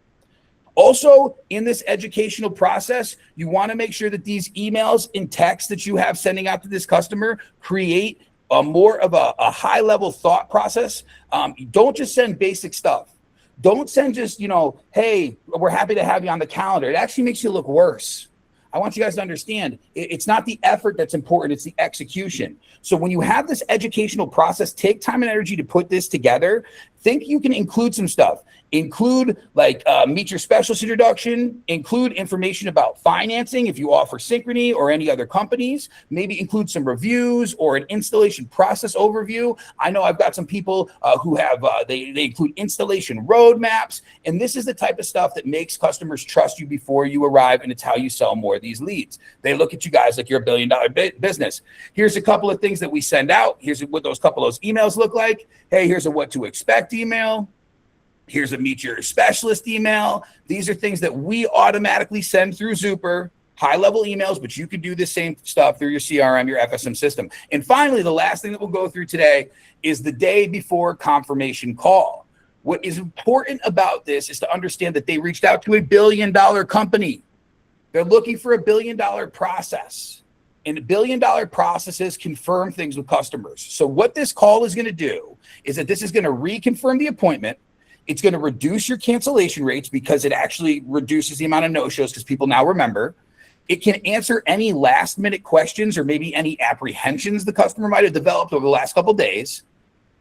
Also, in this educational process, you want to make sure that these emails and texts that you have sending out to this customer create more of a high-level thought process. Don't just send basic stuff. Don't send just, hey, we're happy to have you on the calendar. It actually makes you look worse. I want you guys to understand, it's not the effort that's important, it's the execution. So when you have this educational process, take time and energy to put this together. Think you can include some stuff. Include meet your specialist introduction, include information about financing if you offer Synchrony or any other companies, maybe include some reviews or an installation process overview. I know I've got some people who have, they include installation roadmaps, and this is the type of stuff that makes customers trust you before you arrive, and it's how you sell more of these leads. They look at you guys like you're a $1 billion business. Here's a couple of things that we send out. Here's what those couple of those emails look like. Hey, here's a what to expect email. Here's a meet your specialist email. These are things that we automatically send through Zuper, high-level emails, but you can do the same stuff through your CRM, your FSM system. And finally, the last thing that we'll go through today is the day before confirmation call. What is important about this is to understand that they reached out to a $1 billion company. They're looking for a $1 billion process. And $1 billion processes confirm things with customers. So what this call is going to do is that this is going to reconfirm the appointment. It's going to reduce your cancellation rates because it actually reduces the amount of no-shows because people now remember. It can answer any last-minute questions or maybe any apprehensions the customer might have developed over the last couple of days.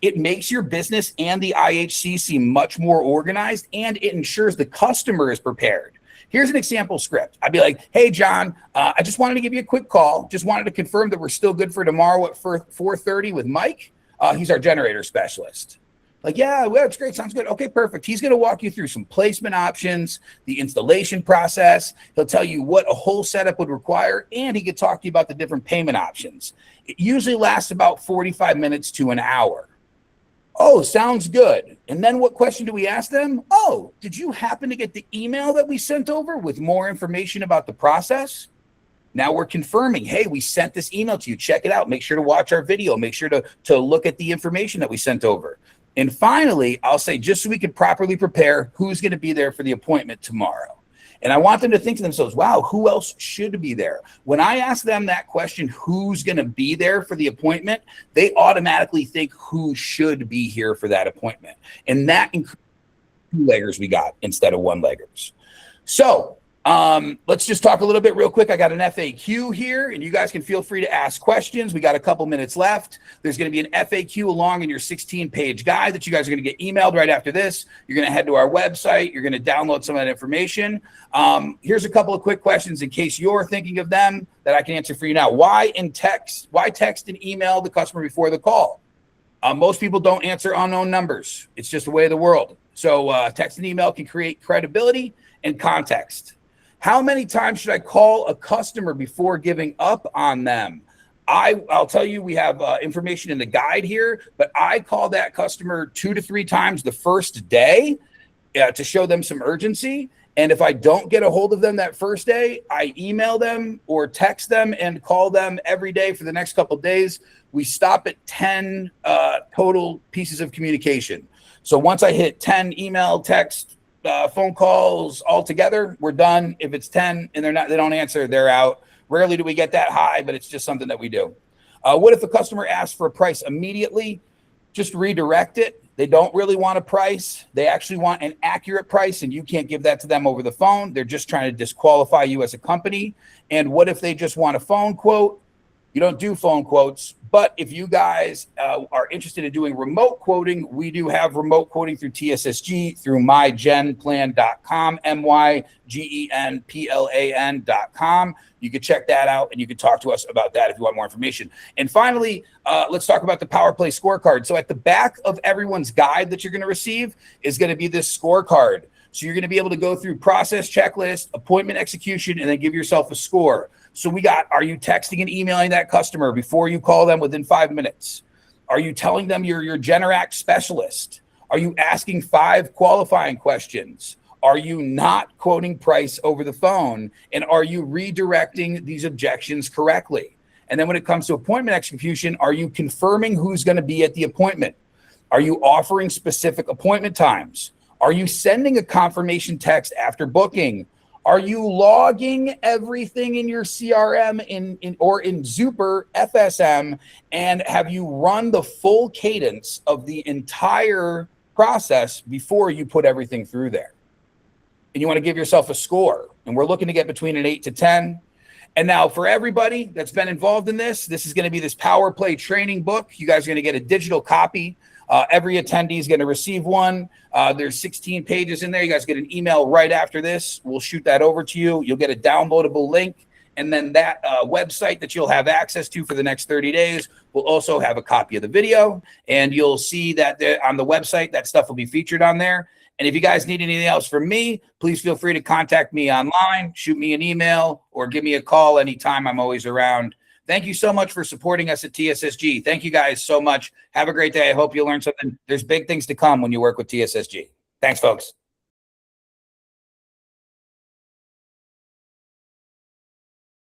It makes your business and the IHC seem much more organized, and it ensures the customer is prepared. Here's an example script. I'd be like, hey, John, I just wanted to give you a quick call. Just wanted to confirm that we're still good for tomorrow at 4:30 with Mike. He's our generator specialist. Like, yeah, well, it's great. Sounds good. Okay, perfect. He's going to walk you through some placement options, the installation process. He'll tell you what a whole setup would require, and he could talk to you about the different payment options. It usually lasts about 45 minutes to an hour. Oh, sounds good. And then what question do we ask them? Oh, did you happen to get the email that we sent over with more information about the process? Now we're confirming, hey, we sent this email to you. Check it out. Make sure to watch our video. Make sure to look at the information that we sent over. And finally, I'll say, just so we can properly prepare, who's going to be there for the appointment tomorrow. And I want them to think to themselves, wow, who else should be there? When I ask them that question, who's going to be there for the appointment, they automatically think who should be here for that appointment. And that includes 2 leggers we got instead of 1-leggers. So Let's just talk a little bit real quick. I got an FAQ here, and you guys can feel free to ask questions. We got a couple minutes left. There's going to be an FAQ along in your 16-page guide that you guys are going to get emailed right after this. You're going to head to our website. You're going to download some of that information. Here's a couple of quick questions in case you're thinking of them that I can answer for you now. Why text and email the customer before the call? Most people don't answer unknown numbers. It's just the way of the world. So text and email can create credibility and context. How many times should I call a customer before giving up on them? I'll tell you, we have information in the guide here, but I call that customer 2 to 3 times the first day to show them some urgency. And if I don't get a hold of them that first day, I email them or text them and call them every day for the next couple of days. We stop at 10 total pieces of communication. So once I hit 10 email, text, phone calls all together, we're done. If it's 10 and they don't answer, they're out. Rarely do we get that high, but it's just something that we do. What if a customer asks for a price immediately? Just redirect it. They don't really want a price. They actually want an accurate price, and you can't give that to them over the phone. They're just trying to disqualify you as a company. And what if they just want a phone quote? You don't do phone quotes, but if you guys are interested in doing remote quoting, we do have remote quoting through TSSG through mygenplan.com, mygenplan.com. You can check that out and you can talk to us about that if you want more information. And finally, let's talk about the PowerPlay scorecard. So at the back of everyone's guide that you're going to receive is going to be this scorecard. So you're going to be able to go through process checklist, appointment execution, and then give yourself a score. So we got, are you texting and emailing that customer before you call them within 5 minutes? Are you telling them you're your Generac specialist? Are you asking 5 qualifying questions? Are you not quoting price over the phone? And are you redirecting these objections correctly? And then when it comes to appointment execution, are you confirming who's going to be at the appointment? Are you offering specific appointment times? Are you sending a confirmation text after booking? Are you logging everything in your CRM or in Zuper FSM? And have you run the full cadence of the entire process before you put everything through there? And you want to give yourself a score. And we're looking to get between an 8 to 10. And now for everybody that's been involved in this is going to be this PowerPlay training book. You guys are going to get a digital copy. Every attendee is going to receive one. There's 16 pages in there. You guys get an email right after this. We'll shoot that over to you. You'll get a downloadable link. And then that website that you'll have access to for the next 30 days will also have a copy of the video. And you'll see that on the website, that stuff will be featured on there. And if you guys need anything else from me, please feel free to contact me online, shoot me an email, or give me a call anytime. I'm always around. Thank you so much for supporting us at TSSG. Thank you guys so much. Have a great day. I hope you learned something. There's big things to come when you work with TSSG. Thanks, folks.